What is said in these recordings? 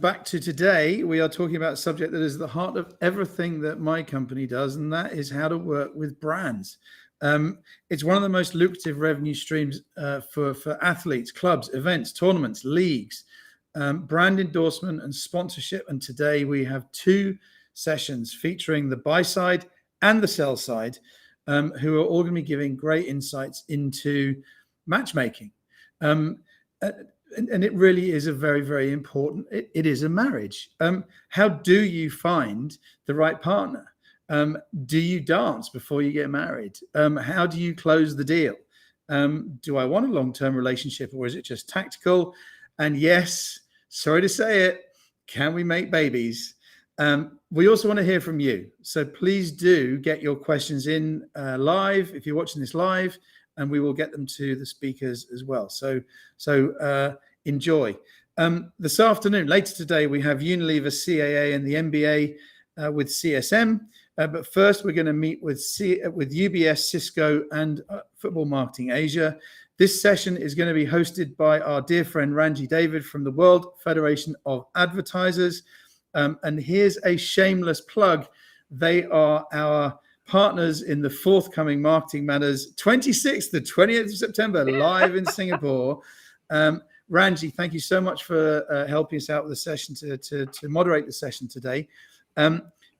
Back to today, we are talking about a subject that is the heart of everything that my company does, and that is how to work with brands. It's one of the most lucrative revenue streams for athletes, clubs, events, tournaments, leagues, brand endorsement and sponsorship. And today we have two sessions featuring the buy side and the sell side, who are all going to be giving great insights into matchmaking. And it really is a very, very important, it is a marriage. How do you find the right partner? Do you dance before you get married? How do you close the deal? Do I want a long-term relationship, or is it just tactical? And yes, sorry to say it, can we make babies? We also want to hear from you. So please do get your questions in live if you're watching this live, and we will get them to the speakers as well. So enjoy. This afternoon, later today, we have Unilever CAA and the MBA with CSM. But first, we're going to meet with UBS, Cisco, and Football Marketing Asia. This session is going to be hosted by our dear friend Ranji David from the World Federation of Advertisers. And here's a shameless plug. They are our partners in the forthcoming Marketing Matters 26th to 28th of September, live in Singapore. Ranji, thank you so much for helping us out with the session to moderate the session today.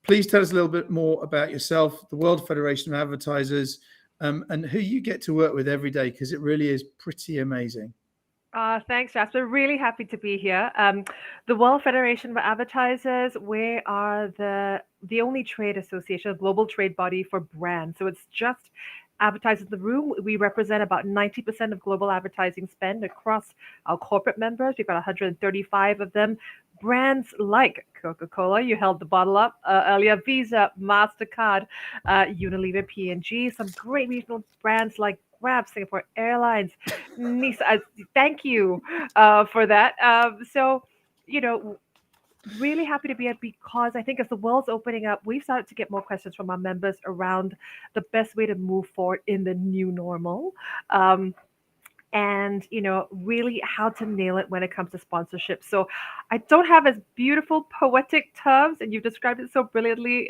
Please tell us a little bit more about yourself, the World Federation of Advertisers, and who you get to work with every day, because it really is pretty amazing. Thanks, Jasper. Really happy to be here. The World Federation of Advertisers, we are the only trade association, a global trade body for brands. So it's just advertisers in the room. We represent about 90% of global advertising spend across our corporate members. We've got 135 of them. Brands like Coca-Cola, you held the bottle up earlier, Visa, MasterCard, Unilever, P&G, some great regional brands like Grab, Singapore Airlines, Nisa. Thank you for that. So, really happy to be here, because I think as the world's opening up, we've started to get more questions from our members around the best way to move forward in the new normal. And really how to nail it when it comes to sponsorship. So I don't have as beautiful poetic terms, and you've described it so brilliantly,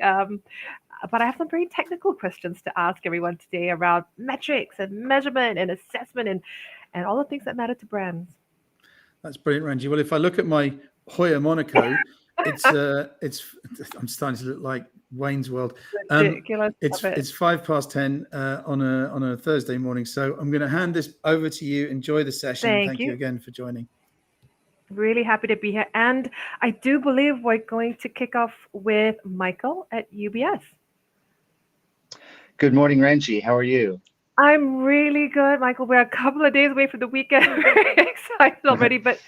but I have some very technical questions to ask everyone today around metrics and measurement and assessment and all the things that matter to brands. That's brilliant, Ranji. Well, if I look at my Hoya Monaco, it's I'm starting to look like Wayne's World. Ridiculous. It's 10:05 on a Thursday morning. So I'm going to hand this over to you. Enjoy the session. Thank you again for joining. Really happy to be here. And I do believe we're going to kick off with Michael at UBS. Good morning, Ranji. How are you? I'm really good, Michael. We're a couple of days away from the weekend. Very excited already, but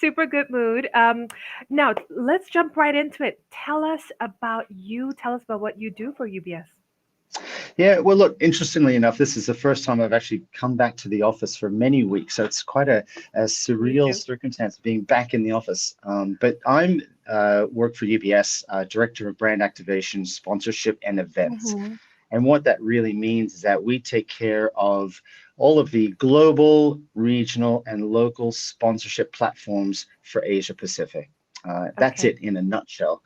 super good mood. Now, let's jump right into it. Tell us about you. Tell us about what you do for UBS. Yeah, well, look, interestingly enough, this is the first time I've actually come back to the office for many weeks. So it's quite a surreal circumstance being back in the office. But I'm work for UBS, Director of Brand Activation, Sponsorship and Events. Mm-hmm. And what that really means is that we take care of all of the global, regional, and local sponsorship platforms for Asia Pacific. That's it in a nutshell.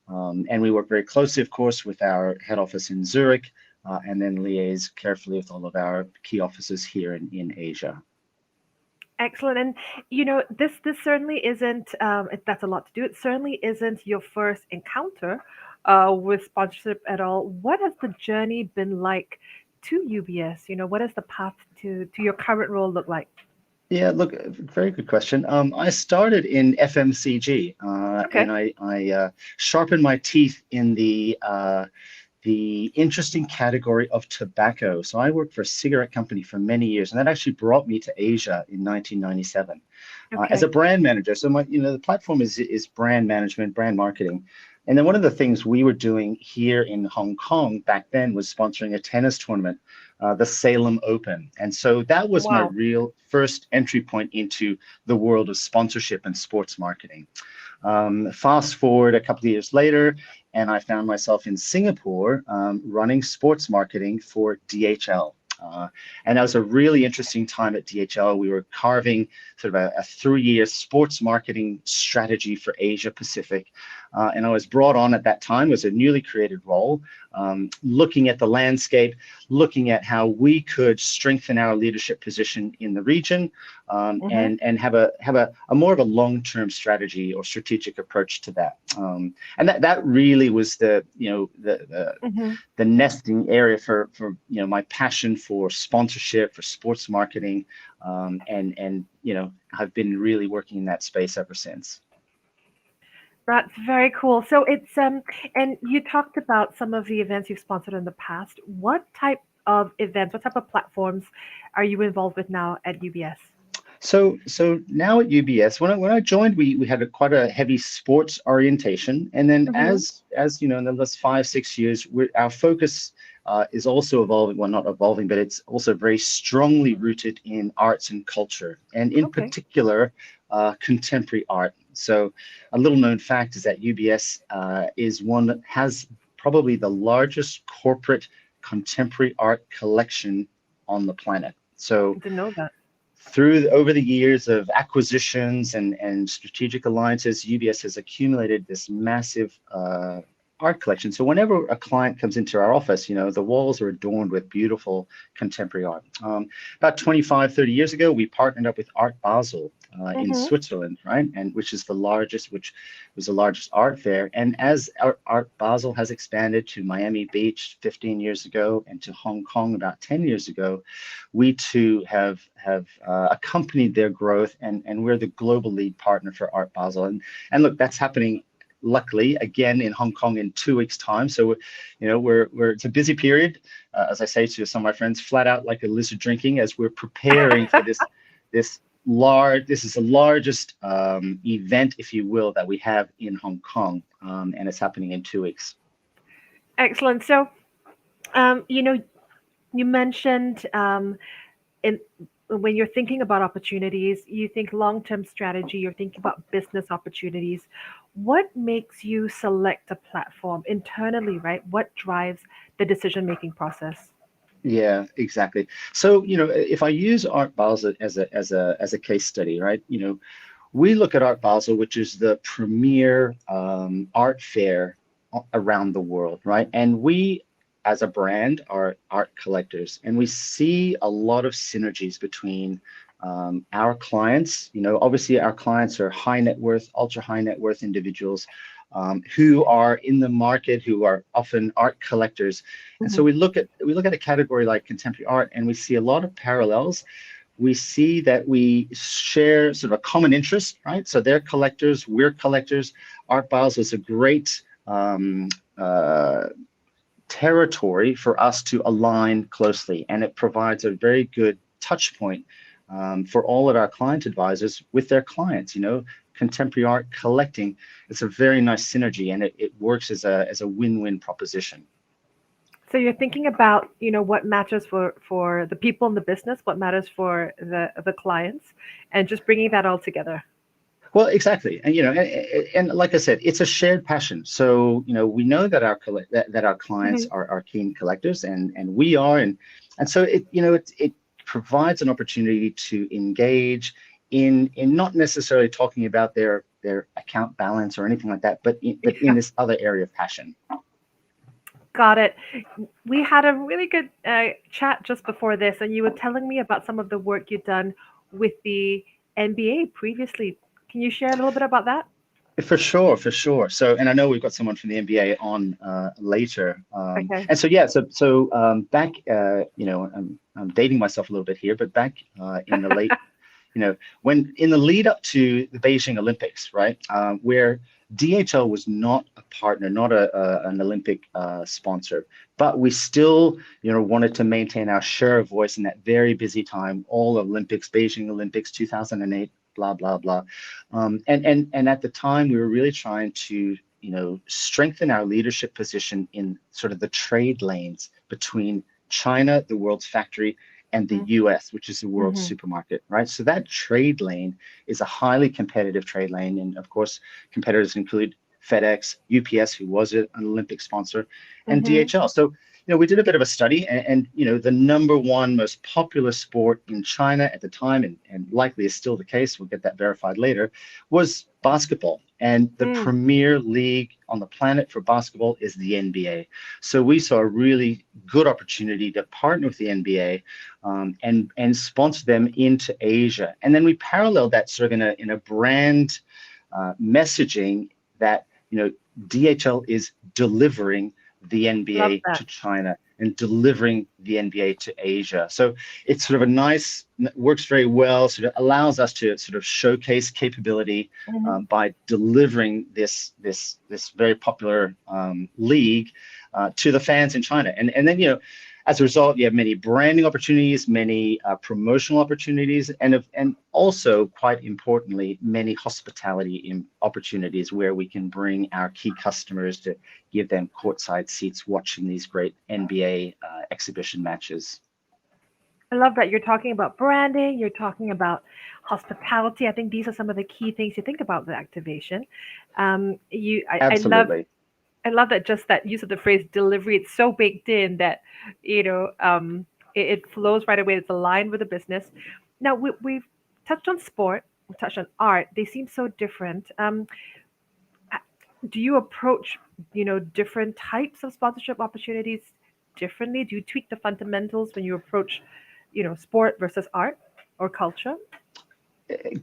And we work very closely, of course, with our head office in Zurich, and then liaise carefully with all of our key offices here in Asia. Excellent. And, this certainly isn't, that's a lot to do. It certainly isn't your first encounter with sponsorship at all. What has the journey been like to UBS? What does the path to your current role look like? Yeah, look, very good question. I started in FMCG, and I sharpened my teeth in the interesting category of tobacco. So I worked for a cigarette company for many years, and that actually brought me to Asia in 1997 as a brand manager. So the platform is brand management, brand marketing. And then one of the things we were doing here in Hong Kong back then was sponsoring a tennis tournament, the Salem Open. And so that was my real first entry point into the world of sponsorship and sports marketing. Fast forward a couple of years later, and I found myself in Singapore running sports marketing for DHL. And that was a really interesting time at DHL. We were carving sort of a 3-year sports marketing strategy for Asia Pacific. And I was brought on at that time, was a newly created role, looking at the landscape, looking at how we could strengthen our leadership position in the region, and have a more of a long-term strategy or strategic approach to that. And that really was the nesting area for my passion for sponsorship, for sports marketing, and I've been really working in that space ever since. That's very cool. So it's and you talked about some of the events you've sponsored in the past. What type of events, what type of platforms are you involved with now at UBS? So now at UBS, when I joined, we had quite a heavy sports orientation, and then as you know, in the last 5-6 years, our focus is also evolving. Well, not evolving, but it's also very strongly rooted in arts and culture, and in particular, contemporary art. So a little known fact is that UBS is one that has probably the largest corporate contemporary art collection on the planet. So I didn't know that. Over the years of acquisitions and strategic alliances, UBS has accumulated this massive art collection. So whenever a client comes into our office, the walls are adorned with beautiful contemporary art. About 25-30 years ago, we partnered up with Art Basel in Switzerland, right? And which was the largest art fair. And as Art Basel has expanded to Miami Beach 15 years ago and to Hong Kong about 10 years ago, we too have accompanied their growth, and we're the global lead partner for Art Basel. And look, that's happening luckily again in Hong Kong in 2 weeks' time. So it's a busy period, as I say to some of my friends, flat out like a lizard drinking, as we're preparing for this is the largest event, if you will, that we have in Hong Kong, and it's happening in 2 weeks. Excellent. So you mentioned when you're thinking about opportunities, you think long-term strategy, you're thinking about business opportunities. What makes you select a platform internally, right? What drives the decision-making process? Yeah, exactly. So, if I use Art Basel as a case study, right? We look at Art Basel, which is the premier art fair around the world, right? And we, as a brand, are art collectors, and we see a lot of synergies between our clients. Obviously our clients are high net worth, ultra high net worth individuals who are in the market, who are often art collectors. And so we look at a category like contemporary art, and we see a lot of parallels. We see that we share sort of a common interest, right? So they're collectors, we're collectors. Art Basel is a great territory for us to align closely, and it provides a very good touch point for all of our client advisors with their clients. Contemporary art collecting, it's a very nice synergy, and it works as a win-win proposition. So you're thinking about what matters for the people in the business, what matters for the clients, and just bringing that all together. Well, exactly, and and like I said, it's a shared passion. So we know that our clients are keen collectors, and we are, and so it provides an opportunity to engage in not necessarily talking about their account balance or anything like that, but in this other area of passion. Got it. We had a really good chat just before this, and you were telling me about some of the work you've done with the NBA previously. Can you share a little bit about that? For sure. So, and I know we've got someone from the NBA on later. Okay. And so, yeah, so back, I'm dating myself a little bit here, but back in the late, when in the lead up to the Beijing Olympics, right, where DHL was not a partner, not an Olympic sponsor, but we still, wanted to maintain our share of voice in that very busy time, all Olympics, Beijing Olympics, 2008. Blah, blah, blah. And at the time, we were really trying to, strengthen our leadership position in sort of the trade lanes between China, the world's factory, and the US, which is the world's supermarket, right? So that trade lane is a highly competitive trade lane. And of course, competitors include FedEx, UPS, who was an Olympic sponsor, and DHL. So, we did a bit of a study, and the number one most popular sport in China at the time, and likely is still the case, we'll get that verified later, was basketball. And the premier league on the planet for basketball is the NBA. So we saw a really good opportunity to partner with the NBA and sponsor them into Asia. And then we paralleled that sort of in a brand messaging that, DHL is delivering the NBA to China and delivering the NBA to Asia. So it's sort of works very well, sort of allows us to sort of showcase capability by delivering this very popular league to the fans in China. And then, as a result, you have many branding opportunities, many promotional opportunities, and also, quite importantly, many hospitality opportunities where we can bring our key customers to give them courtside seats watching these great NBA exhibition matches. I love that you're talking about branding, you're talking about hospitality. I think these are some of the key things you think about with activation. Absolutely. I love that, just that use of the phrase delivery. It's so baked in that, it flows right away. It's aligned with the business. Now, we've touched on sport, we've touched on art. They seem so different. Do you approach, different types of sponsorship opportunities differently? Do you tweak the fundamentals when you approach, sport versus art or culture?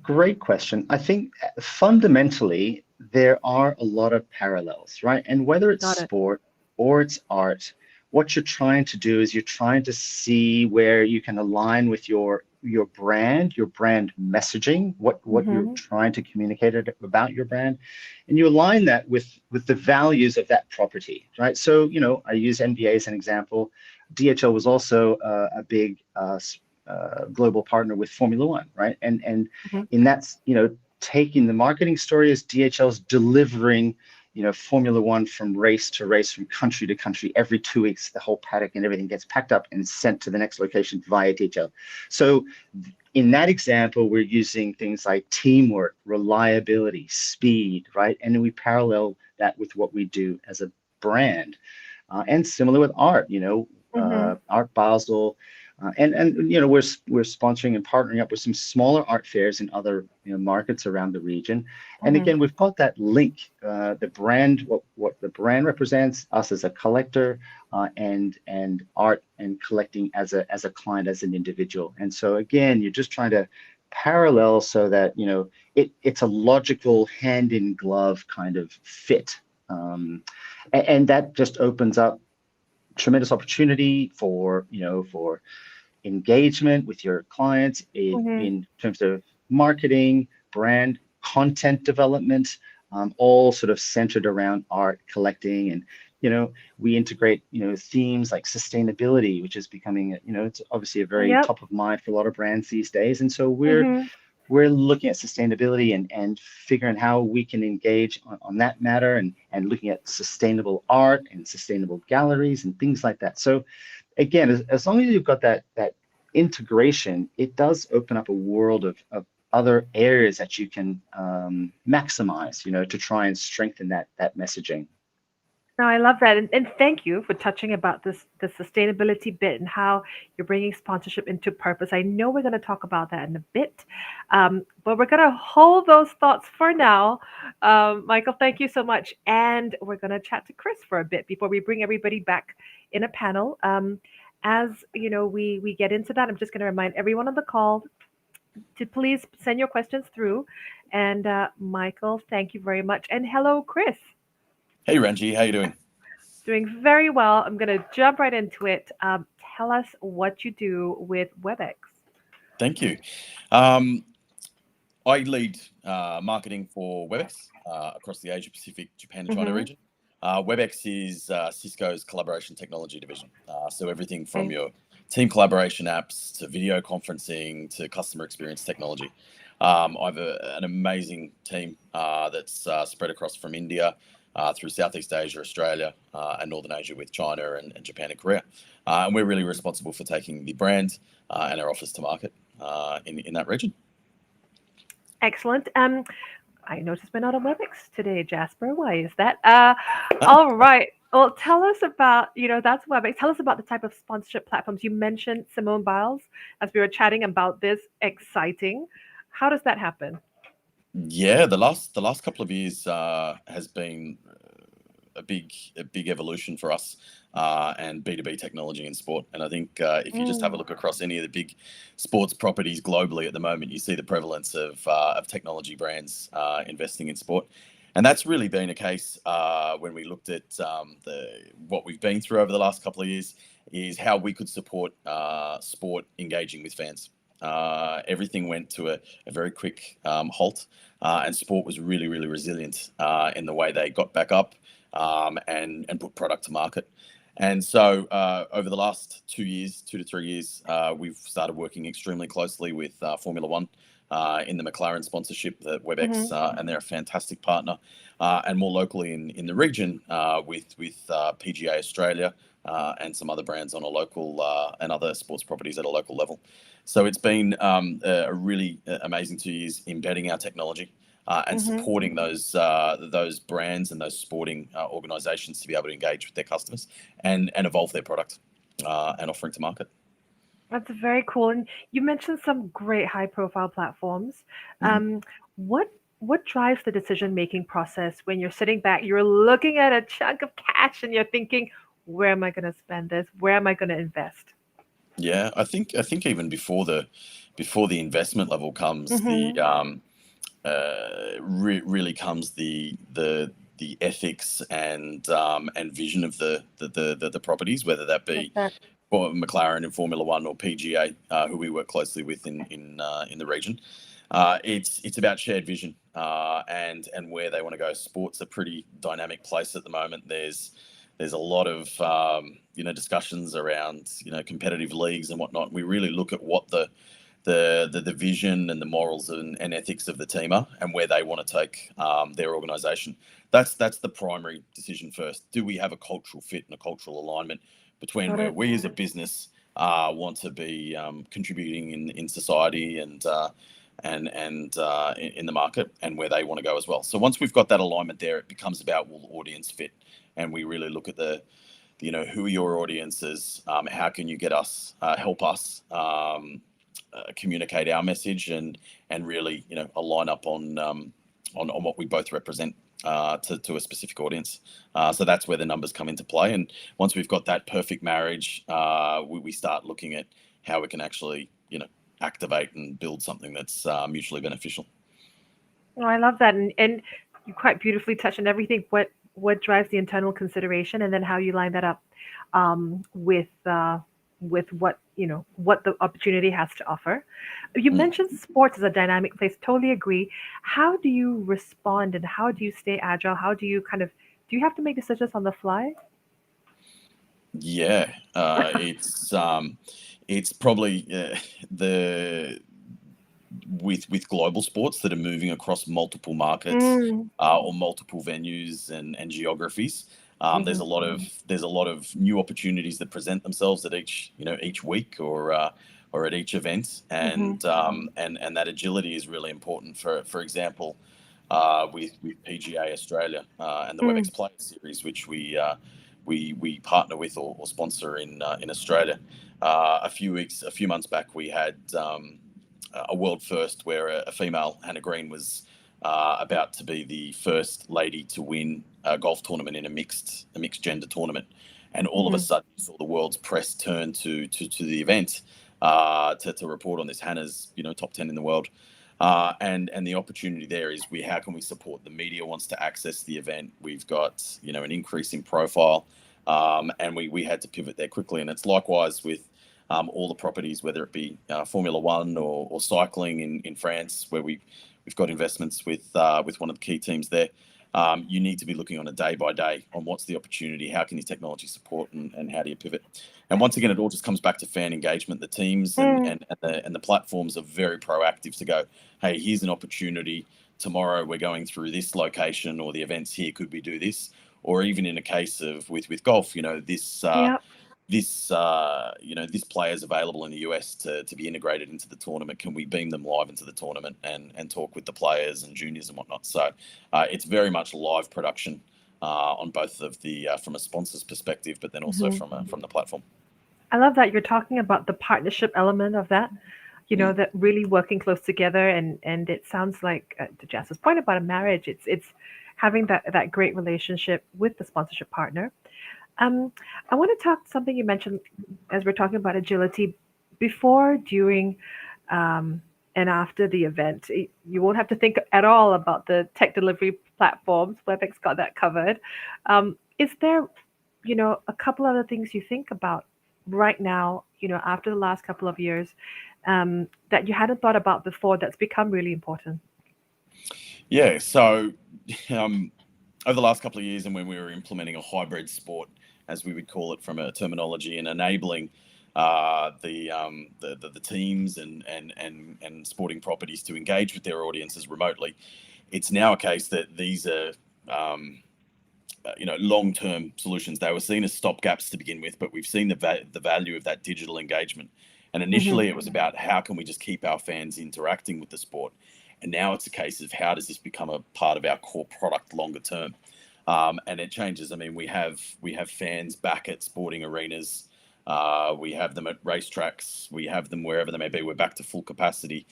Great question. I think fundamentally there are a lot of parallels, right? And whether it's sport or it's art, what you're trying to do is you're trying to see where you can align with your brand messaging, what you're trying to communicate about your brand, and you align that with the values of that property, right? So, I use NBA as an example. DHL was also a big global partner with Formula One, right? And in that's, taking the marketing story as DHL's delivering, Formula One from race to race, from country to country. Every 2 weeks, the whole paddock and everything gets packed up and sent to the next location via DHL. So in that example, we're using things like teamwork, reliability, speed, right? And then we parallel that with what we do as a brand. And similar with art, Art Basel. And we're sponsoring and partnering up with some smaller art fairs in other markets around the region. And again, we've got that link, the brand, what the brand represents, us as a collector, and art and collecting as a client, as an individual. And so again, you're just trying to parallel so that it's a logical hand in glove kind of fit, and that just opens up tremendous opportunity for engagement with your clients in terms of marketing, brand, content development, all sort of centered around art collecting. And we integrate themes like sustainability, which is becoming it's obviously a very top of mind for a lot of brands these days. And so we're looking at sustainability and figuring how we can engage on that matter, and looking at sustainable art and sustainable galleries and things like that. So again, as long as you've got that integration, it does open up a world of other areas that you can maximize, to try and strengthen that messaging. No, I love that. And thank you for touching about the sustainability bit and how you're bringing sponsorship into purpose. I know we're going to talk about that in a bit, but we're going to hold those thoughts for now. Michael, thank you so much. And we're going to chat to Chris for a bit before we bring everybody back in a panel. As we get into that, I'm just going to remind everyone on the call to please send your questions through. And Michael, thank you very much. And hello, Chris. Hey, Ranji, how you doing? Doing very well. I'm going to jump right into it. Tell us what you do with Webex. Thank you. I lead marketing for Webex across the Asia Pacific, Japan, and China region. Webex is Cisco's collaboration technology division. So everything from your team collaboration apps to video conferencing to customer experience technology. I have an amazing team that's spread across from India through Southeast Asia, Australia, and Northern Asia with China and Japan and Korea. And we're really responsible for taking the brand and our offers to market in that region. Excellent. I noticed we're not on Webex today, Jasper. Why is that? All right. Well, tell us about, that's Webex. Tell us about the type of sponsorship platforms. You mentioned Simone Biles as we were chatting about this. Exciting. How does that happen? Yeah, the last couple of years has been a big evolution for us and B2B technology in sport. And I think if you just have a look across any of the big sports properties globally at the moment, you see the prevalence of technology brands investing in sport. And that's really been a case when we looked at what we've been through over the last couple of years, is how we could support sport engaging with fans. Everything went to a very quick halt, and sport was really, really resilient in the way they got back up and put product to market. And so over the last 2 to 3 years, we've started working extremely closely with Formula One in the McLaren sponsorship, the Webex, and they're a fantastic partner. And more locally in the region with PGA Australia and some other brands on a local and other sports properties at a local level. So it's been a really amazing 2 years embedding our technology and supporting those brands and those sporting organisations to be able to engage with their customers and evolve their product and offering to market. That's very cool. And you mentioned some great high-profile platforms. What drives the decision-making process when you're sitting back, you're looking at a chunk of cash and you're thinking, where am I going to spend this? Where am I going to invest? Yeah, I think even before the investment level comes, really comes the ethics and vision of the properties, whether that be for McLaren in Formula One or PGA, who we work closely with in the region. It's about shared vision and where they want to go. Sport's a pretty dynamic place at the moment. There's a lot of discussions around competitive leagues and whatnot. We really look at what the vision and the morals and ethics of the team are and where they want to take their organisation. That's the primary decision first. Do we have a cultural fit and a cultural alignment between where we as a business want to be contributing in society and in the market, and where they want to go as well. So once we've got that alignment there, it becomes about, will audience fit? And we really look at who are your audiences? How can you get us, help us communicate our message and really align up on what we both represent to a specific audience. So that's where the numbers come into play. And once we've got that perfect marriage, we start looking at how we can actually activate and build something that's mutually beneficial. Oh, I love that, and you quite beautifully touched on everything. What drives the internal consideration, and then how you line that up with what the opportunity has to offer. You mentioned sports as a dynamic place. Totally agree. How do you respond, and how do you stay agile? How do you do you have to make decisions on the fly? Yeah, it's probably with global sports that are moving across multiple markets or multiple venues and geographies. There's a lot of new opportunities that present themselves at each week or at each event, and that agility is really important. For example, with PGA Australia and the Webex Player Series, which we partner with or sponsor in Australia. A few months back, we had a world first where a female, Hannah Green, was about to be the first lady to win a golf tournament in a mixed gender tournament, and all of a sudden you saw the world's press turn to the event to report on this. Hannah's top 10 in the world. And the opportunity there is how can we support? The media wants to access the event. We've got an increase in profile, and we had to pivot there quickly. And it's likewise with all the properties, whether it be Formula One or cycling in France, where we've got investments with one of the key teams there. You need to be looking on a day by day on what's the opportunity, how can your technology support, and how do you pivot? And once again, it all just comes back to fan engagement. The teams and the platforms are very proactive to go, hey, here's an opportunity. Tomorrow we're going through this location, or the events here, could we do this? Or even in a case of with golf, this player is available in the US to be integrated into the tournament. Can we beam them live into the tournament and talk with the players and juniors and whatnot? So it's very much live production on both of the from a sponsor's perspective, but then also from the platform. I love that you're talking about the partnership element of that. That really working close together, and it sounds like to Jas's point about a marriage, it's having that great relationship with the sponsorship partner. I want to talk something you mentioned as we're talking about agility before, during, and after the event. You won't have to think at all about the tech delivery platforms. Webex got that covered. Is there, a couple other things you think about right now, after the last couple of years, that you hadn't thought about before that's become really important? Yeah, so over the last couple of years, and when we were implementing a hybrid sport, as we would call it from a terminology, and enabling the teams and sporting properties to engage with their audiences remotely, it's now a case that these are long-term solutions. They were seen as stopgaps to begin with, but we've seen the value of that digital engagement. And initially it was about how can we just keep our fans interacting with the sport. And now it's a case of how does this become a part of our core product longer term? And it changes. I mean, we have fans back at sporting arenas. We have them at racetracks. We have them wherever they may be. We're back to full capacity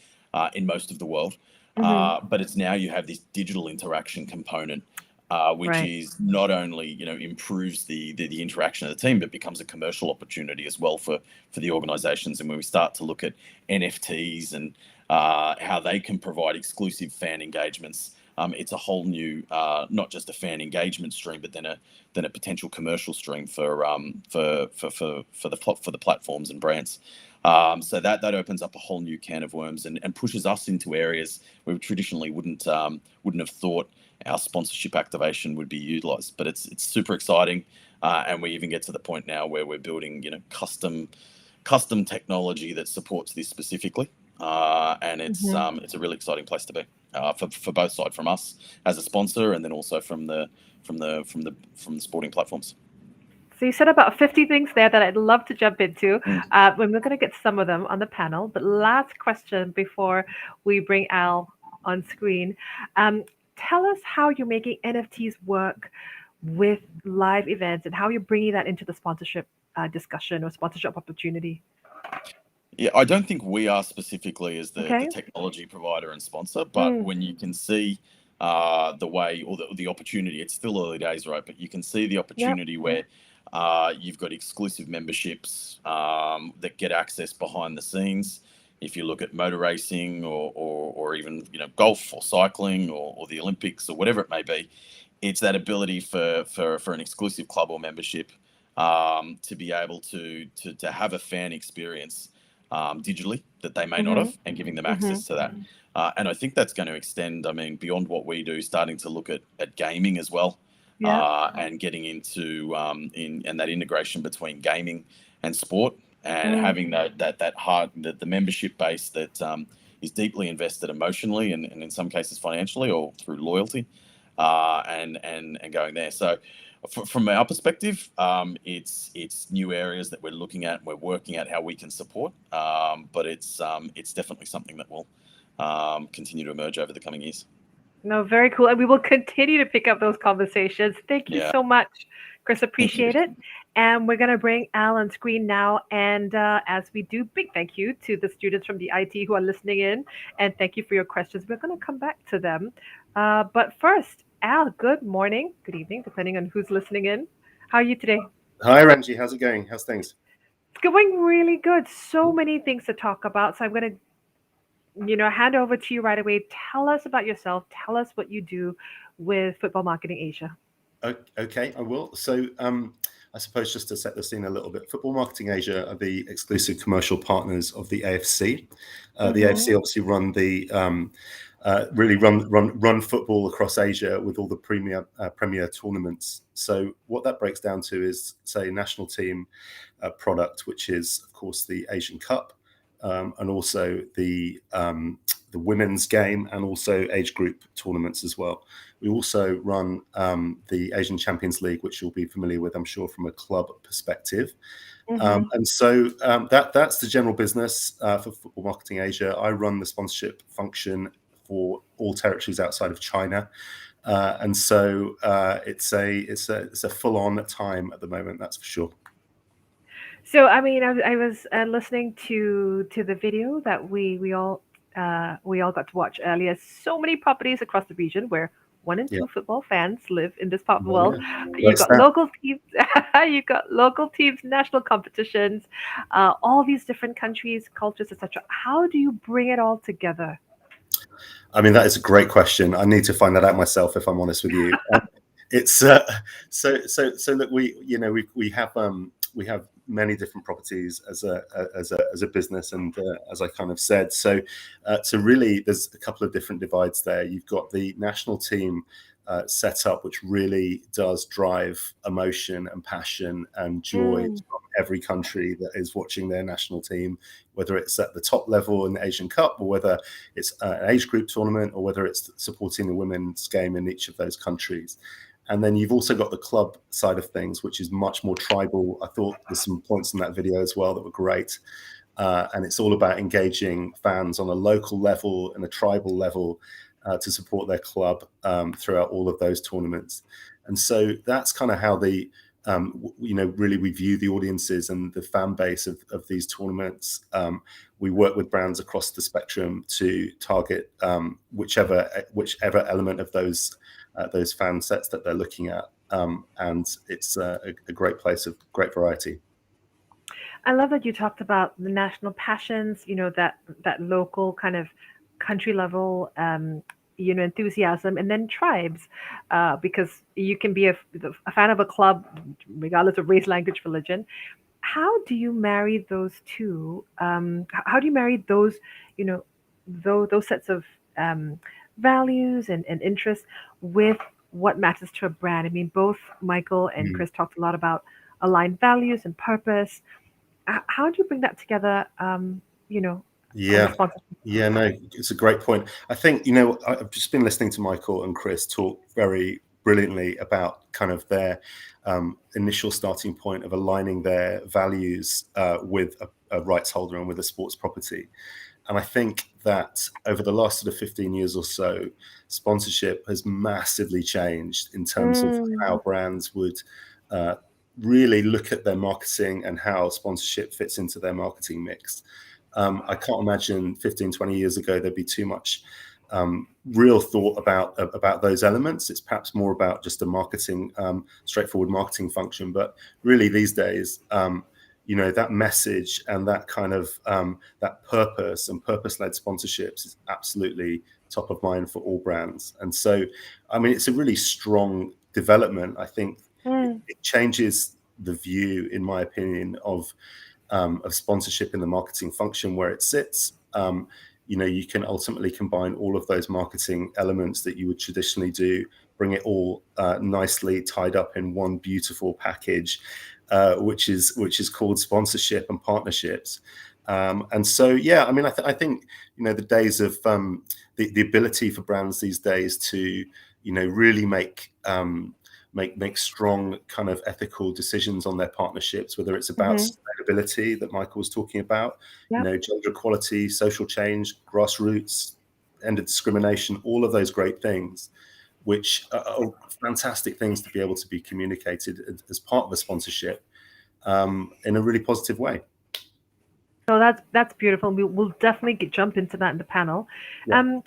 in most of the world. But it's now you have this digital interaction component, which is not only improves the interaction of the team, but becomes a commercial opportunity as well for the organizations. And when we start to look at NFTs and how they can provide exclusive fan engagements, it's a whole new not just a fan engagement stream, but then a potential commercial stream for the platforms and brands. So that opens up a whole new can of worms and pushes us into areas where we traditionally wouldn't have thought our sponsorship activation would be utilized. But it's super exciting, and we even get to the point now where we're building custom technology that supports this specifically, and it's a really exciting place to be for both sides, from us as a sponsor, and then also from the sporting platforms. So you said about 50 things there that I'd love to jump into. We're going to get some of them on the panel. But last question before we bring Al on screen. Tell us how you're making NFTs work with live events and how you're bringing that into the sponsorship discussion or sponsorship opportunity. Yeah, I don't think we are specifically as the technology provider and sponsor, but when you can see the way or the opportunity, it's still early days, right? But you can see the opportunity where you've got exclusive memberships that get access behind the scenes. If you look at motor racing or even golf or cycling or the Olympics or whatever it may be, it's that ability for an exclusive club or membership to be able to have a fan experience digitally that they may not have, and giving them access to that. And I think that's going to extend, beyond what we do, starting to look at gaming as well, and getting into and that integration between gaming and sport, and having the membership base that is deeply invested emotionally and in some cases financially or through loyalty, and going there. So from our perspective, it's new areas that we're looking at. We're working out how we can support, but it's definitely something that will continue to emerge over the coming years. No, very cool. And we will continue to pick up those conversations. Thank you so much, Chris. Appreciate it. And we're going to bring Al on screen now. And as we do, big thank you to the students from the IT who are listening in. And thank you for your questions. We're going to come back to them. But first, Al, good morning, good evening, depending on who's listening in. How are you today? Hi, Ranji. How's it going? How's things? It's going really good. So many things to talk about. So I'm going to hand over to you right away. Tell us about yourself. Tell us what you do with Football Marketing Asia. Okay, I will. So I suppose just to set the scene a little bit, Football Marketing Asia are the exclusive commercial partners of the AFC. The AFC obviously run the run football across Asia with all the premier tournaments. So what that breaks down to is, say, national team product, which is of course the Asian Cup, and also the women's game, and also age group tournaments as well. We also run the Asian Champions League, which you'll be familiar with, I'm sure, from a club perspective. And so that's the general business for Football Marketing Asia. I run the sponsorship function for all territories outside of China. And so it's a full-on time at the moment, that's for sure. So I mean, I was listening to the video that we all got to watch earlier. So many properties across the region where 1 and 2 football fans live in this part of the world. You've got local teams, you've got local teams, national competitions, all these different countries, cultures, etc. How do you bring it all together? I mean, that is a great question. I need to find that out myself, if I'm honest with you. It's so look, we have many different properties as a business, and as I kind of said, so really there's a couple of different divides there. You've got the national team set up, which really does drive emotion and passion and joy from every country that is watching their national team, whether it's at the top level in the Asian Cup, or whether it's an age group tournament, or whether it's supporting the women's game in each of those countries. And then you've also got the club side of things, which is much more tribal. I thought there's some points in that video as well that were great. And it's all about engaging fans on a local level and a tribal level to support their club throughout all of those tournaments. And so that's kind of how the, really we view the audiences and the fan base of these tournaments. We work with brands across the spectrum to target whichever element of those fan sets that they're looking at. And it's a great place of great variety. I love that you talked about the national passions, that local kind of country level, enthusiasm, and then tribes, because you can be a fan of a club regardless of race, language, religion. How do you marry those two? How do you marry those, those sets of values and interests with what matters to a brand? I mean, both Michael and Chris talked a lot about aligned values and purpose. How do you bring that together? Yeah, no, it's a great point. I think, I've just been listening to Michael and Chris talk very brilliantly about kind of their initial starting point of aligning their values with a rights holder and with a sports property. And I think that over the last sort of 15 years or so, sponsorship has massively changed in terms of how brands would really look at their marketing and how sponsorship fits into their marketing mix. I can't imagine 15, 20 years ago there'd be too much real thought about those elements. It's perhaps more about just a straightforward marketing function. But really these days, that message and that kind of that purpose and purpose-led sponsorships is absolutely top of mind for all brands. And so, I mean, it's a really strong development. I think it changes the view, in my opinion, of sponsorship in the marketing function where it sits. You can ultimately combine all of those marketing elements that you would traditionally do, bring it all nicely tied up in one beautiful package, which is called sponsorship and partnerships. And so, yeah, I mean, I think, the days of the ability for brands these days to, really make strong kind of ethical decisions on their partnerships, whether it's about sustainability that Michael was talking about, gender equality, social change, grassroots, end of discrimination, all of those great things, which are fantastic things to be able to be communicated as part of a sponsorship in a really positive way. So that's beautiful. We'll definitely jump into that in the panel. Yeah.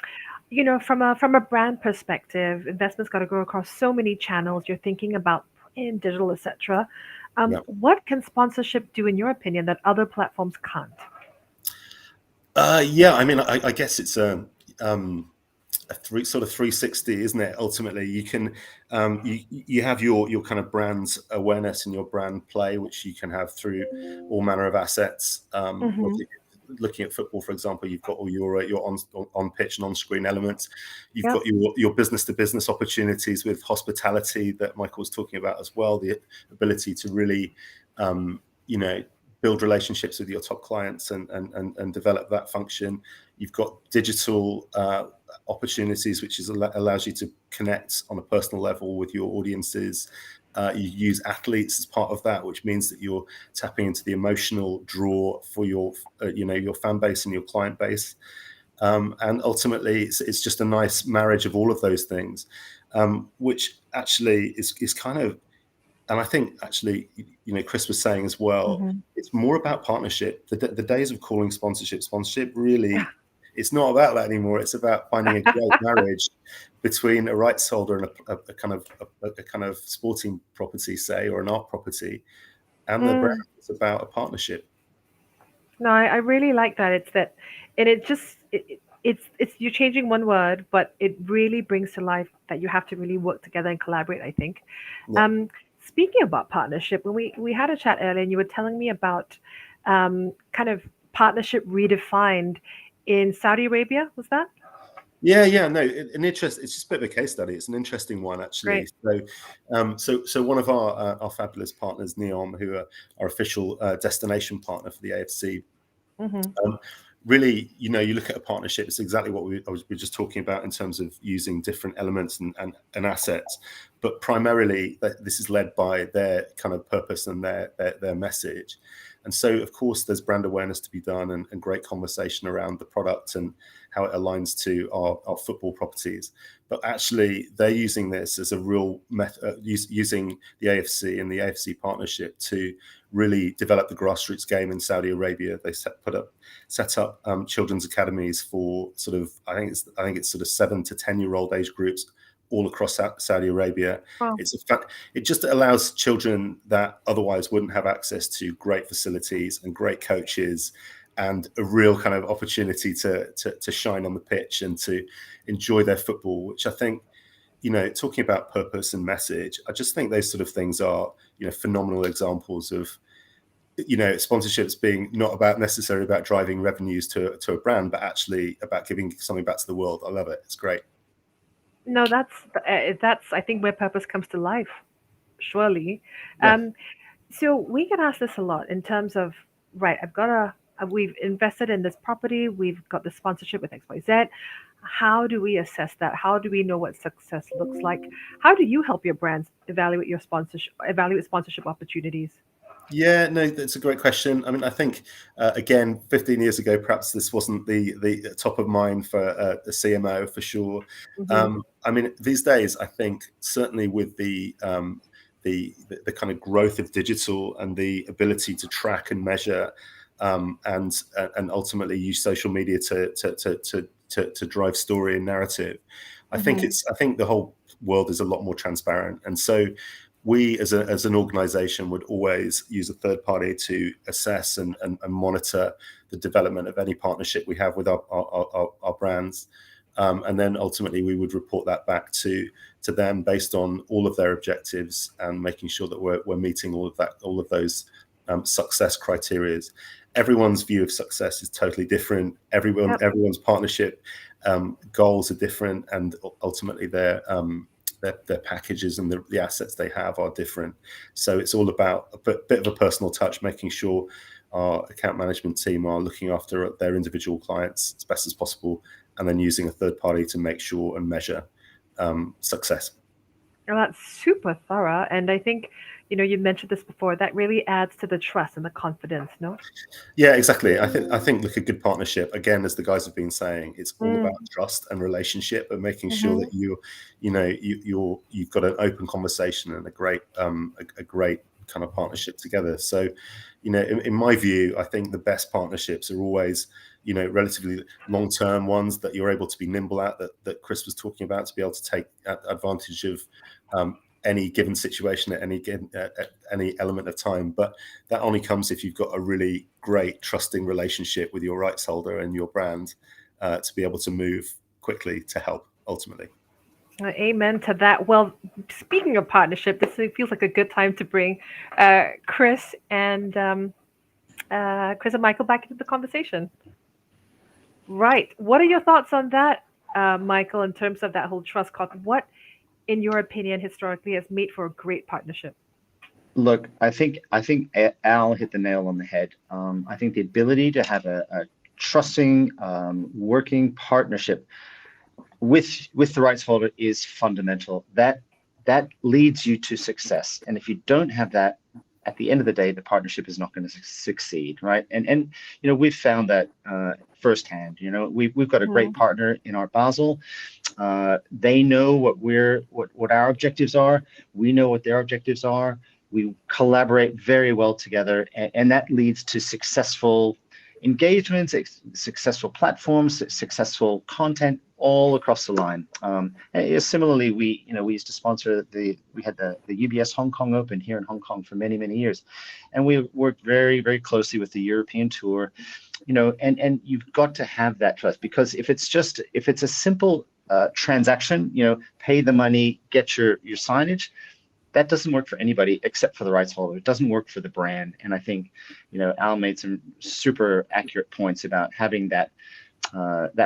From a brand perspective, investment's got to go across so many channels. You're thinking about in digital, etc. What can sponsorship do, in your opinion, that other platforms can't? I mean, I guess it's a sort of 360, isn't it? Ultimately, you can you have your kind of brand's awareness and your brand play, which you can have through all manner of assets. Looking at football, for example, you've got all your on pitch and on screen elements. You've got your business to business opportunities with hospitality that Michael was talking about as well. The ability to really, build relationships with your top clients and develop that function. You've got digital opportunities, which allows you to connect on a personal level with your audiences. You use athletes as part of that, which means that you're tapping into the emotional draw for your fan base and your client base. And ultimately, it's just a nice marriage of all of those things. which actually is kind of, and I think actually, Chris was saying as well, it's more about partnership. The days of calling sponsorship really, it's not about that anymore. It's about finding a great marriage between a rights holder and a kind of sporting property, say, or an art property, and the brand. It's about a partnership. No, I really like that. It's that, and it's you're changing one word, but it really brings to life that you have to really work together and collaborate, I think. Yeah. Speaking about partnership, when we had a chat earlier, and you were telling me about kind of partnership redefined in Saudi Arabia, was that? Yeah, no, it's just a bit of a case study. It's an interesting one, actually. Great. So one of our fabulous partners, Neom, who are our official destination partner for the AFC, really, you look at a partnership, it's exactly what we were just talking about in terms of using different elements and assets, but primarily this is led by their kind of purpose and their message. And so, of course, there's brand awareness to be done and great conversation around the product and how it aligns to our football properties. But actually, they're using this as a real method, using the AFC and the AFC partnership to really develop the grassroots game in Saudi Arabia. They set up children's academies for sort of, I think it's sort of 7 to 10-year-old age groups all across Saudi Arabia. Wow. It just allows children that otherwise wouldn't have access to great facilities and great coaches and a real kind of opportunity to shine on the pitch and to enjoy their football, which I think, talking about purpose and message, I just think those sort of things are, phenomenal examples of, sponsorships being not necessarily about driving revenues to a brand, but actually about giving something back to the world. I love it. It's great. No, that's I think where purpose comes to life, surely. Yeah. So we get asked this a lot in terms of, right, we've invested in this property, we've got the sponsorship with XYZ. How do we assess that? How do we know what success looks like? How do you help your brands evaluate sponsorship opportunities? Yeah, no, that's a great question. I mean, I think, again, 15 years ago, perhaps this wasn't the top of mind for the CMO for sure. I mean, these days, I think certainly with the kind of growth of digital and the ability to track and measure and ultimately use social media to drive story and narrative, I think the whole world is a lot more transparent, and so we as an organization would always use a third party to assess and monitor the development of any partnership we have with our brands. And then ultimately we would report that back to them based on all of their objectives and making sure that we're meeting all of those success criteria. Everyone's view of success is totally different. Everyone's partnership goals are different, and ultimately their packages and the assets they have are different. So it's all about a bit of a personal touch, making sure our account management team are looking after their individual clients as best as possible, and then using a third party to make sure and measure success. Well, that's super thorough. And I think, you mentioned this before, that really adds to the trust and the confidence, no? Yeah, exactly. I think look, a good partnership, again, as the guys have been saying, it's all about trust and relationship, and making sure that you've got an open conversation and a great kind of partnership together. So, in my view, I think the best partnerships are always, relatively long-term ones that you're able to be nimble at, that Chris was talking about, to be able to take advantage of any given situation at any element of time. But that only comes if you've got a really great trusting relationship with your rights holder and your brand to be able to move quickly to help ultimately. Amen to that. Well, speaking of partnership, this feels like a good time to bring Chris and Michael back into the conversation. Right. What are your thoughts on that, Michael, in terms of that whole trust concept? What, in your opinion, historically has made for a great partnership? Look, I think Al hit the nail on the head. I think the ability to have a trusting, working partnership with the rights holder is fundamental. That leads you to success. And if you don't have that, at the end of the day, the partnership is not going to succeed, right? And we've found that firsthand. We've got a great partner in our Basel. They know what our objectives are. We know what their objectives are. We collaborate very well together, and that leads to successful engagements, successful platforms, successful content all across the line. Similarly, we used to sponsor we had the UBS Hong Kong Open here in Hong Kong for many years, and we worked very closely with the European tour. And you've got to have that trust, because if it's a simple transaction, pay the money, get your signage, that doesn't work for anybody except for the rights holder. It doesn't work for the brand. And I think, Al made some super accurate points about having that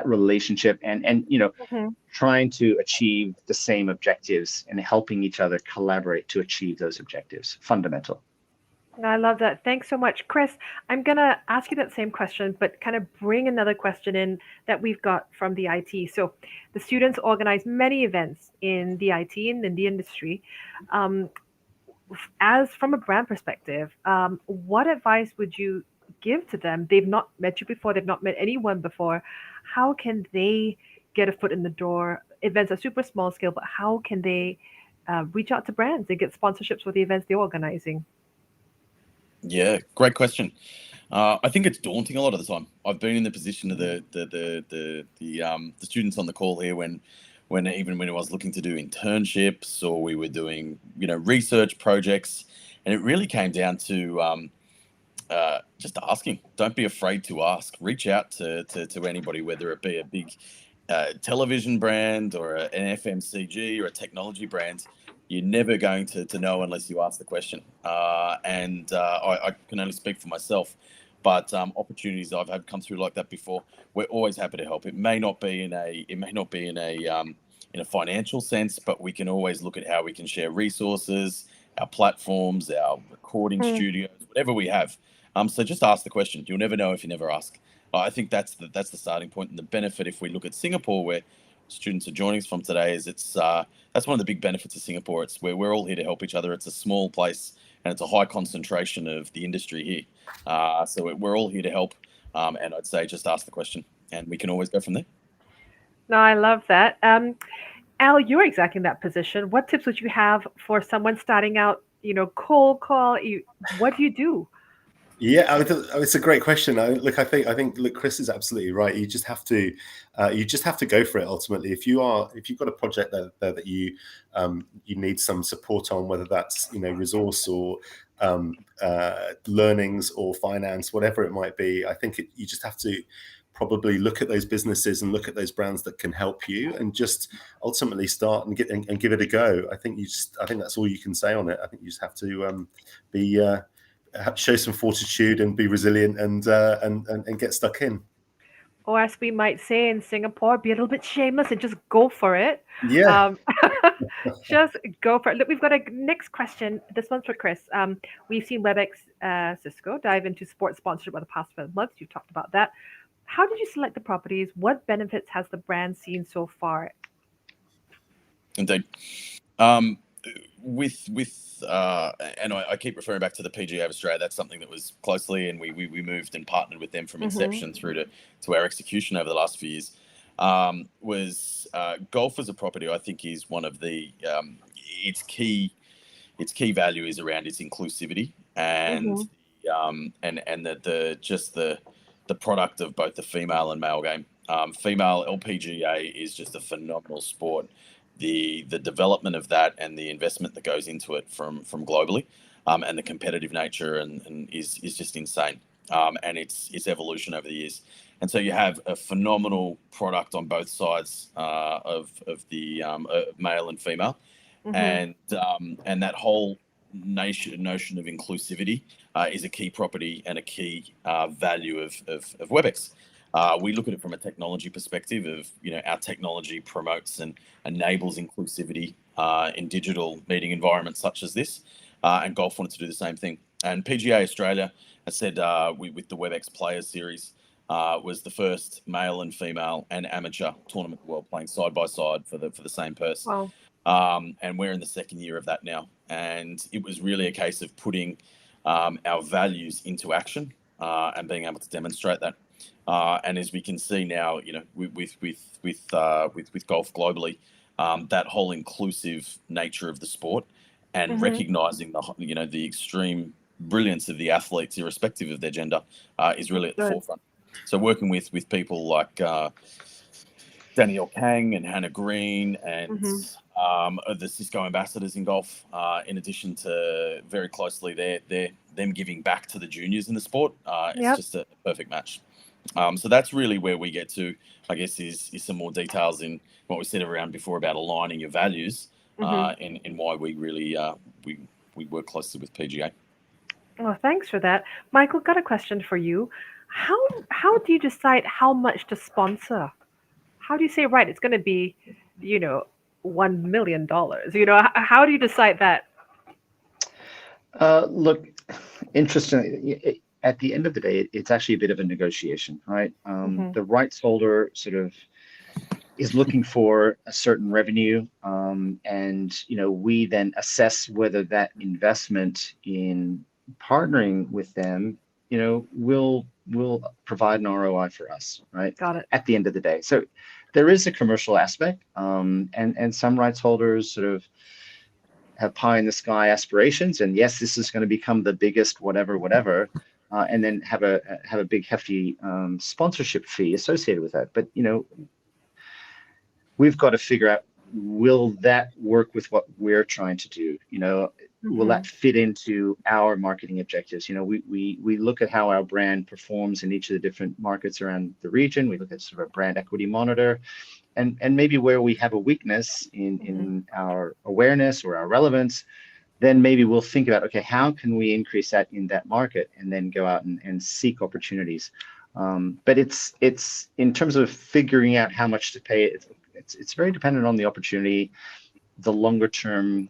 relationship and trying to achieve the same objectives and helping each other collaborate to achieve those objectives. Fundamental. I love that. Thanks so much. Chris, I'm going to ask you that same question, but kind of bring another question in that we've got from the IT. So the students organize many events in the IT and in the industry. As from a brand perspective, what advice would you give to them? They've not met you before. They've not met anyone before. How can they get a foot in the door? Events are super small scale, but how can they reach out to brands and get sponsorships for the events they're organizing? Yeah, great question. I think it's daunting a lot of the time. I've been in the position of the students on the call here when I was looking to do internships or we were doing research projects, and it really came down to just asking. Don't be afraid to ask. Reach out to anybody, whether it be a big television brand or an FMCG or a technology brand. You're never going to know unless you ask the question. And I can only speak for myself, but opportunities I've had come through like that before. We're always happy to help. It may not be in a financial sense, but we can always look at how we can share resources, our platforms, our recording studios, whatever we have. So just ask the question. You'll never know if you never ask. I think that's the starting point, and the benefit if we look at Singapore, where students are joining us from today, is that's one of the big benefits of Singapore. It's where we're all here to help each other. It's a small place and it's a high concentration of the industry here. So we're all here to help. And I'd say just ask the question and we can always go from there. No, I love that. Al, you're exactly in that position. What tips would you have for someone starting out, cold call? What do you do? Yeah, it's a great question. I think Chris is absolutely right. You just have to go for it. Ultimately, if you've got a project that you need some support on, whether that's resource or learnings or finance, whatever it might be, I think you just have to probably look at those businesses and look at those brands that can help you, and just ultimately start and give it a go. I think that's all you can say on it. I think you just have to show some fortitude and be resilient and get stuck in. Or as we might say in Singapore, be a little bit shameless and just go for it. Yeah. Just go for it. Look, we've got a next question. This one's for Chris. We've seen Webex, Cisco dive into sports sponsorship over the past 12 months. You've talked about that. How did you select the properties? What benefits has the brand seen so far? Indeed. And I keep referring back to the PGA of Australia. That's something that was closely, and we moved and partnered with them from inception through to our execution over the last few years. Golf as a property, I think, is one of the its key value is around its inclusivity and the product of both the female and male game. Female LPGA is just a phenomenal sport. The development of that and the investment that goes into it from globally, and the competitive nature and is just insane. And its evolution over the years. And so you have a phenomenal product on both sides of the male and female, and that whole notion of inclusivity is a key property and a key value of Webex. We look at it from a technology perspective of, our technology promotes and enables inclusivity in digital meeting environments such as this, and golf wanted to do the same thing. And PGA Australia has said with the Webex Players Series was the first male and female and amateur tournament in the world playing side by side for the same purse. Wow. And we're in the second year of that now. And it was really a case of putting our values into action and being able to demonstrate that. And as we can see now, with golf globally, that whole inclusive nature of the sport and recognizing the extreme brilliance of the athletes, irrespective of their gender, is really at the forefront. So working with people like Danielle Kang and Hannah Green and the Cisco ambassadors in golf, in addition to very closely them giving back to the juniors in the sport, it's just a perfect match. So that's really where we get to, I guess, is some more details in what we said around before about aligning your values, and why we really we work closely with PGA. Well, thanks for that. Michael, got a question for you. How do you decide how much to sponsor? How do you say, right, it's going to be, $1 million? How do you decide that? Look, interestingly, at the end of the day, it's actually a bit of a negotiation, right? The rights holder sort of is looking for a certain revenue, and we then assess whether that investment in partnering with them, will provide an ROI for us, right? Got it. At the end of the day, so there is a commercial aspect, and some rights holders sort of have pie in the sky aspirations, and yes, this is going to become the biggest whatever, and then have a big hefty sponsorship fee associated with that. But we've got to figure out, will that work with what we're trying to do? Will that fit into our marketing objectives? We look at how our brand performs in each of the different markets around the region. We look at sort of a brand equity monitor, and maybe where we have a weakness in our awareness or our relevance, then maybe we'll think about, okay, how can we increase that in that market, and then go out and seek opportunities. But it's in terms of figuring out how much to pay, it's very dependent on the opportunity, the longer term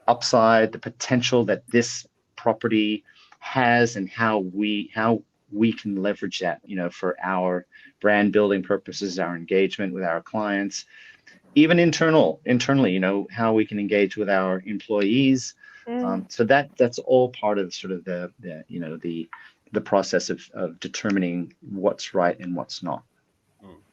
upside, the potential that this property has, and how we can leverage that, for our brand building purposes, our engagement with our clients, even internally, how we can engage with our employees. So that's all part of sort of the process of determining what's right and what's not.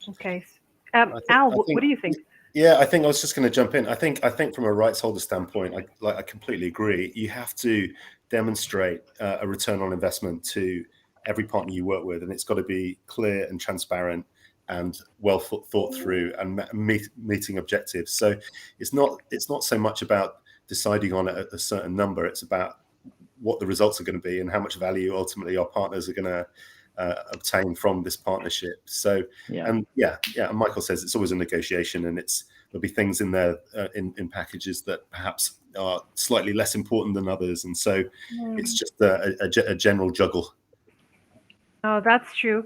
Okay. Al, what do you think? Yeah, I think I was just going to jump in. I think from a rights holder standpoint, I completely agree. You have to demonstrate a return on investment to every partner you work with, and it's got to be clear and transparent and well thought through and meeting objectives. So it's not so much about deciding on a certain number. It's about what the results are going to be and how much value ultimately our partners are going to obtain from this partnership. So and Michael says it's always a negotiation, and there'll be things in there in packages that perhaps are slightly less important than others, and so it's just a general juggle. Oh, that's true.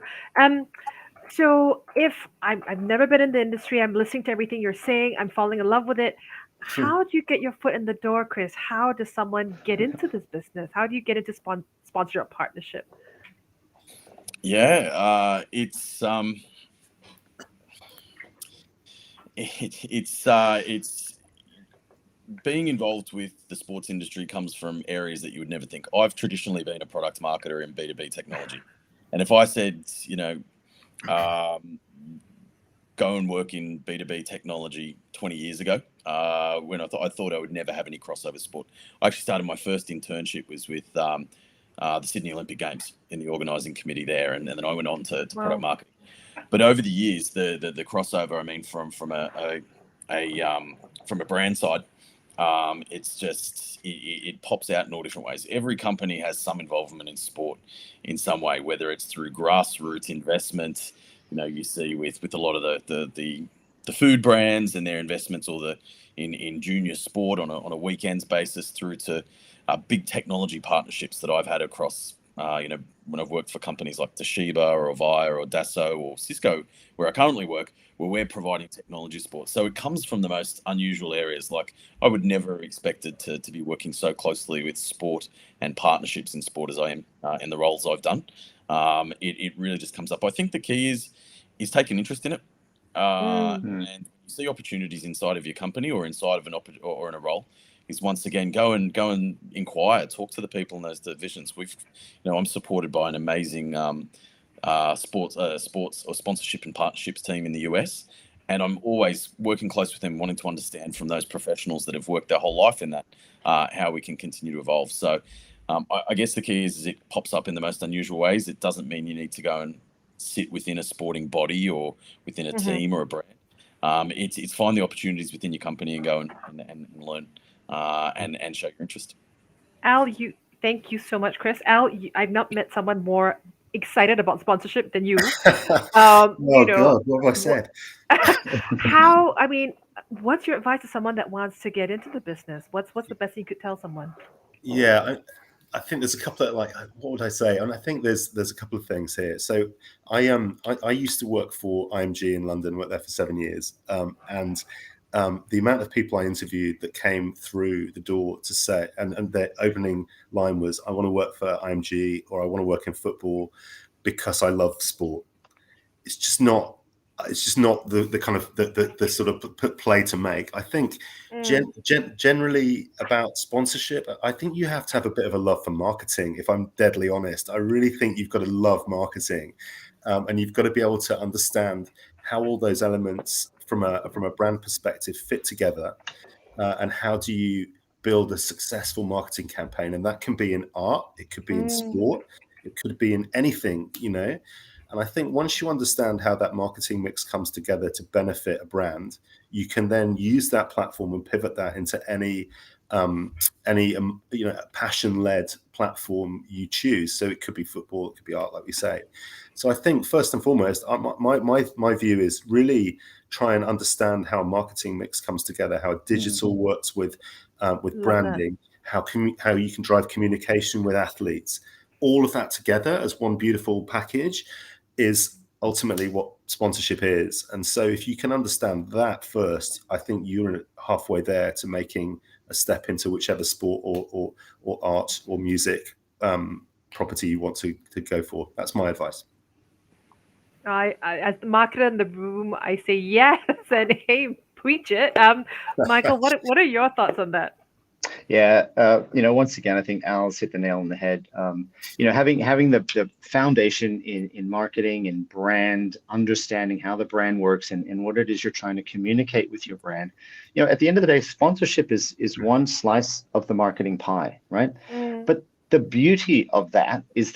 So if I've never been in the industry, I'm listening to everything you're saying, I'm falling in love with it. How do you get your foot in the door, Chris? How does someone get into this business? How do you get into sponsor a partnership? Yeah, it's being involved with the sports industry comes from areas that you would never think. I've traditionally been a product marketer in B2B technology, and if I said, go and work in B2B technology 20 years ago, when I thought I would never have any crossover sport. I actually started my first internship was with the Sydney Olympic Games in the organising committee there, and then I went on to product marketing. But over the years, the crossover, I mean, from a brand side, it's just it pops out in all different ways. Every company has some involvement in sport in some way, whether it's through grassroots investment. You see with a lot of the food brands and their investments, or in junior sport on a weekends basis, through to big technology partnerships that I've had across, when I've worked for companies like Toshiba or Avaya or Dassault or Cisco, where I currently work, where we're providing technology support. So it comes from the most unusual areas. Like, I would never have expected to be working so closely with sport and partnerships in sport as I am in the roles I've done. It really just comes up. I think the key is take an interest in it, and you see opportunities inside of your company or inside of or in a role. Is once again go and inquire, talk to the people in those divisions. I'm supported by an amazing sports or sponsorship and partnerships team in the US. And I'm always working close with them, wanting to understand from those professionals that have worked their whole life in that, how we can continue to evolve. So I guess the key is it pops up in the most unusual ways. It doesn't mean you need to go and sit within a sporting body or within a team or a brand. It's find the opportunities within your company and go and learn and show your interest. Al, thank you so much, Chris. Al, I've not met someone more excited about sponsorship than you. Oh God, what have I said? I mean, what's your advice to someone that wants to get into the business? What's the best thing you could tell someone? Yeah, I think there's a couple of, like, what would I say? And I think there's a couple of things here. So I used to work for IMG in London, worked there for 7 years, and the amount of people I interviewed that came through the door to say, and their opening line was, I want to work for IMG or I want to work in football because I love sport. It's just not the kind of the sort of play to make. I think generally about sponsorship, I think you have to have a bit of a love for marketing. If I'm deadly honest, I really think you've got to love marketing, and you've got to be able to understand how all those elements from a brand perspective fit together, and how do you build a successful marketing campaign. And that can be in art, it could be in sport, it could be in anything, And I think once you understand how that marketing mix comes together to benefit a brand, you can then use that platform and pivot that into any passion-led platform you choose. So it could be football, it could be art, like we say. So I think first and foremost, my view is really try and understand how a marketing mix comes together, how digital works with branding, how you can drive communication with athletes. All of that together as one beautiful package is ultimately what sponsorship is. And so if you can understand that first, I think you're halfway there to making a step into whichever sport or art or music property you want to go for. That's my advice. I as the marketer in the room, I say yes and hey, preach it. Michael, what are your thoughts on that? Yeah, once again, I think Al's hit the nail on the head. Having the foundation in marketing and brand, understanding how the brand works and what it is you're trying to communicate with your brand. At the end of the day, sponsorship is one slice of the marketing pie, right? But the beauty of that is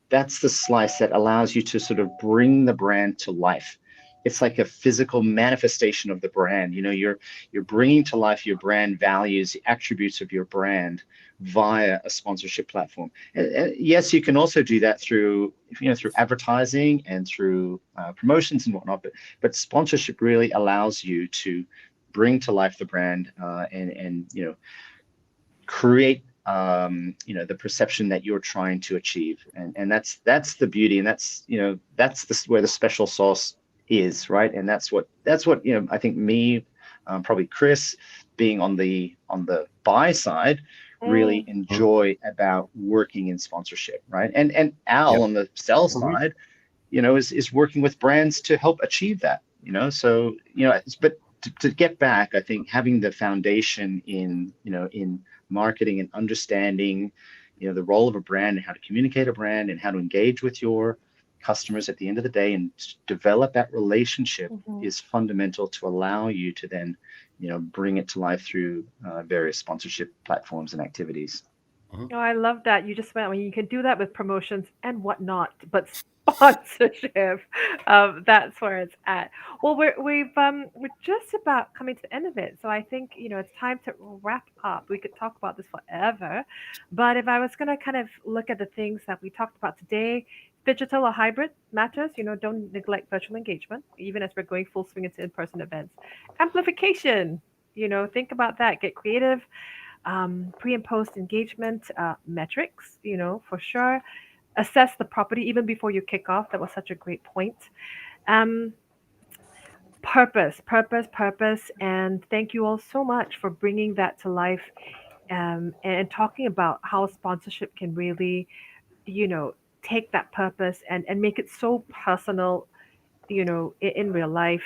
that's the slice that allows you to sort of bring the brand to life. It's like a physical manifestation of the brand. You're bringing to life your brand values, the attributes of your brand via a sponsorship platform. And yes, you can also do that through advertising and through promotions and whatnot. But sponsorship really allows you to bring to life the brand and create the perception that you're trying to achieve. And that's the beauty, and that's where the special sauce is, right? And that's what I think me, probably Chris, being on the buy side, really enjoy about working in sponsorship, right? And Al on the sell side, is working with brands to help achieve that. So but to get back, I think having the foundation in marketing and understanding the role of a brand and how to communicate a brand and how to engage with your customers at the end of the day and develop that relationship is fundamental to allow you to then bring it to life through various sponsorship platforms and activities. Oh, I love that. You just went, you can do that with promotions and whatnot, but sponsorship, that's where it's at. Well, we're just about coming to the end of it, so I think it's time to wrap up. We could talk about this forever, but if I was going to kind of look at the things that we talked about today, digital or hybrid matters. Don't neglect virtual engagement, even as we're going full swing into in-person events. Amplification, think about that. Get creative. Pre and post engagement metrics, for sure. Assess the property even before you kick off. That was such a great point. Purpose. And thank you all so much for bringing that to life, and talking about how sponsorship can really, take that purpose and make it so personal, in real life.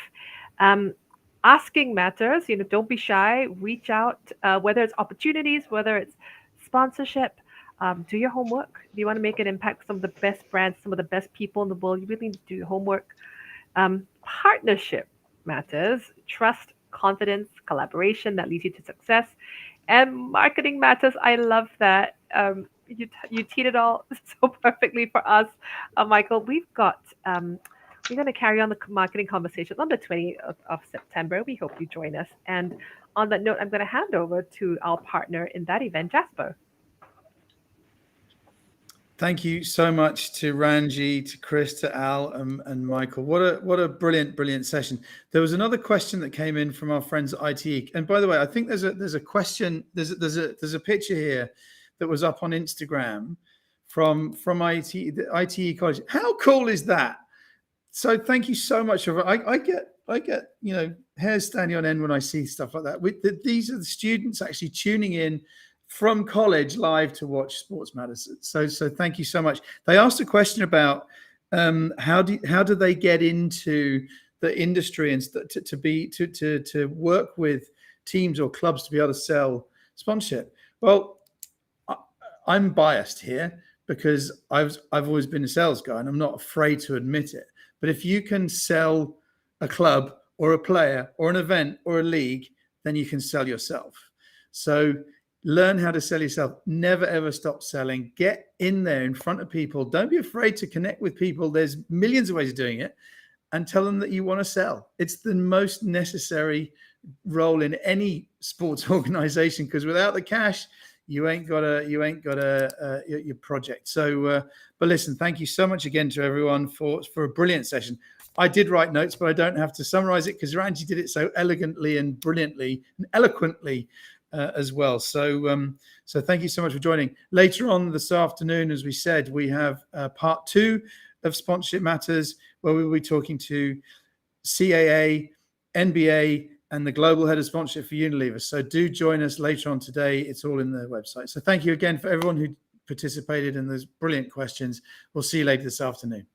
Asking matters. Don't be shy. Reach out, whether it's opportunities, whether it's sponsorship. Do your homework. If you want to make an impact with some of the best brands, some of the best people in the world, you really need to do your homework. Partnership matters. Trust, confidence, collaboration that leads you to success. And marketing matters. I love that. You teed it all so perfectly for us, Michael. We're going to carry on the marketing conversation on the 20th of September. We hope you join us. And on that note, I'm going to hand over to our partner in that event, Jasper. Thank you so much to Ranji, to Chris, to Al, and Michael. What a brilliant session. There was another question that came in from our friends at ITE. And by the way, I think there's a question. There's a picture here that was up on Instagram from ITE College. How cool is that? So thank you so much. I get hairs standing on end when I see stuff like that. These are the students actually tuning in from college live to watch Sports Matters. So thank you so much. They asked a question about how do they get into the industry and to work with teams or clubs to be able to sell sponsorship. Well, I'm biased here because I've always been a sales guy and I'm not afraid to admit it. But if you can sell a club or a player or an event or a league, then you can sell yourself. So learn how to sell yourself. Never, ever stop selling. Get in there in front of people. Don't be afraid to connect with people. There's millions of ways of doing it, and tell them that you want to sell. It's the most necessary role in any sports organization, because without the cash, you ain't got your project. So, but listen, thank you so much again to everyone for a brilliant session. I did write notes, but I don't have to summarize it because Ranji did it so elegantly and brilliantly and eloquently as well. So thank you so much for joining. Later on this afternoon, as we said, we have part 2 of Sponsorship Matters, where we will be talking to CAA, NBA, and the global head of sponsorship for Unilever. So do join us later on today. It's all in the website. So thank you again for everyone who participated in those brilliant questions. We'll see you later this afternoon.